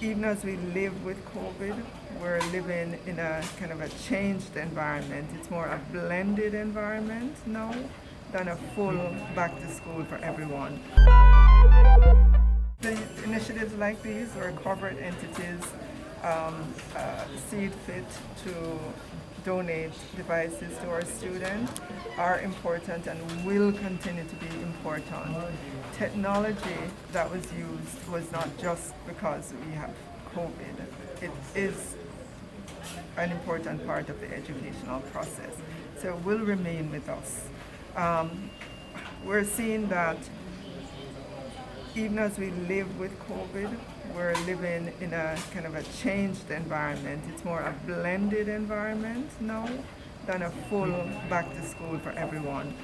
Even as we live with COVID, we're living in a kind of a changed environment. It's more a blended environment now than a full back to school for everyone. The initiatives like these, where corporate entities see it fit to donate devices to our students, are important and will continue to be important. Technology that was used was not just because we have COVID. It is an important part of the educational process. So it will remain with us. We're seeing that even as we live with COVID, we're living in a kind of a changed environment. It's more a blended environment now than a full back to school for everyone.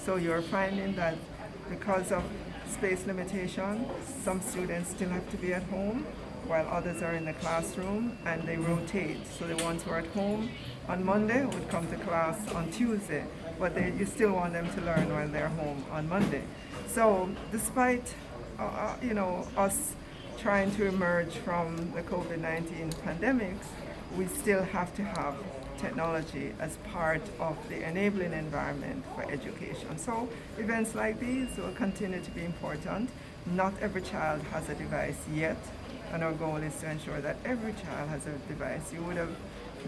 So you're finding that because of space limitation, some students still have to be at home while others are in the classroom, and they rotate. So the ones who are at home on Monday would come to class on Tuesday, but you still want them to learn while they're home on Monday. So despite us trying to emerge from the COVID-19 pandemic, we still have to have technology as part of the enabling environment for education. So events like these will continue to be important. Not every child has a device yet, and our goal is to ensure that every child has a device. You would have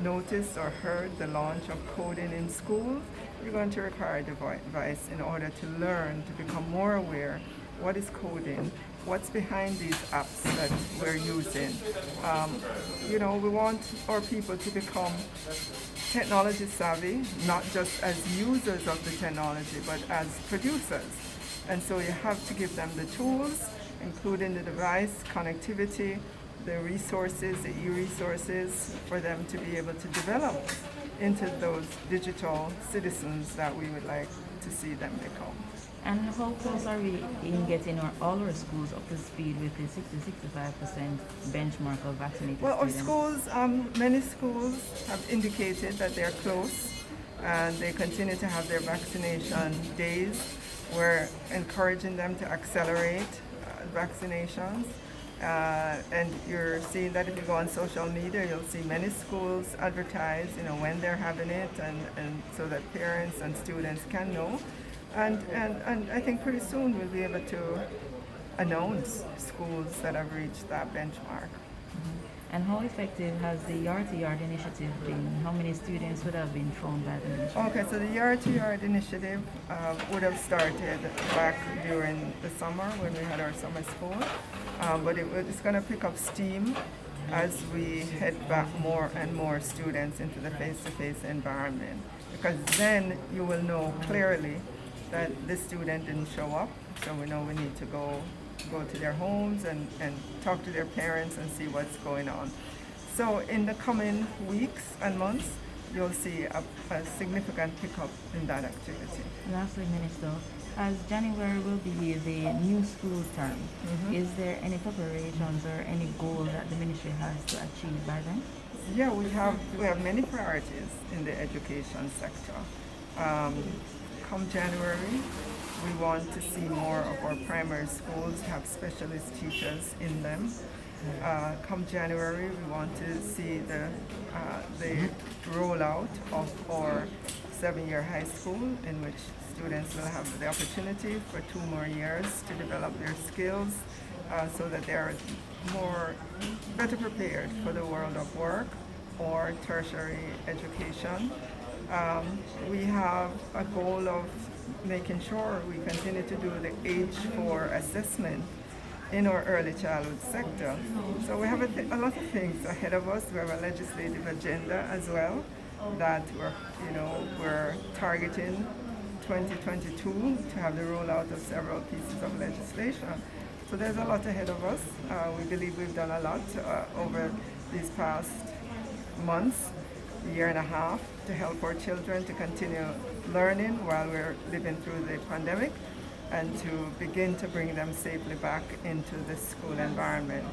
noticed or heard the launch of coding in schools. You're going to require a device in order to learn, to become more aware. What is coding? What's behind these apps that we're using? We want our people to become technology savvy, not just as users of the technology, but as producers. And so you have to give them the tools, including the device, connectivity, the resources, the e-resources, for them to be able to develop into those digital citizens that we would like to see them become. And how close are we in getting all our schools up to speed with the 60-65% benchmark of vaccinated Well, our students? schools, many schools have indicated that they're close, and they continue to have their vaccination days. We're encouraging them to accelerate vaccinations. And you're seeing that if you go on social media, you'll see many schools advertise, when they're having it, and so that parents and students can know. And I think pretty soon we'll be able to announce schools that have reached that benchmark. And how effective has the Yard-to-Yard initiative been? How many students would have been found by the initiative? Okay, so the Yard-to-Yard initiative would have started back during the summer when we had our summer school, but it's going to pick up steam as we head back more and more students into the face-to-face environment, because then you will know clearly that the student didn't show up, so we know we need to go to their homes and talk to their parents and see what's going on. So in the coming weeks and months, you'll see a significant pickup in that activity. Lastly, Minister, as January will be the new school term, is there any preparations or any goal that the ministry has to achieve by then? Yeah, we have many priorities in the education sector. Come January, we want to see more of our primary schools have specialist teachers in them. Come January, we want to see the rollout of our 7-year high school, in which students will have the opportunity for 2 more years to develop their skills, so that they are better prepared for the world of work or tertiary education. We have a goal of making sure we continue to do the age 4 assessment in our early childhood sector. So we have a lot of things ahead of us. We have a legislative agenda as well that we're targeting 2022 to have the rollout of several pieces of legislation. So there's a lot ahead of us. We believe we've done a lot over these past months, year and a half, to help our children to continue learning while we're living through the pandemic, and to begin to bring them safely back into the school environment.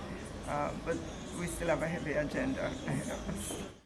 But we still have a heavy agenda ahead of us.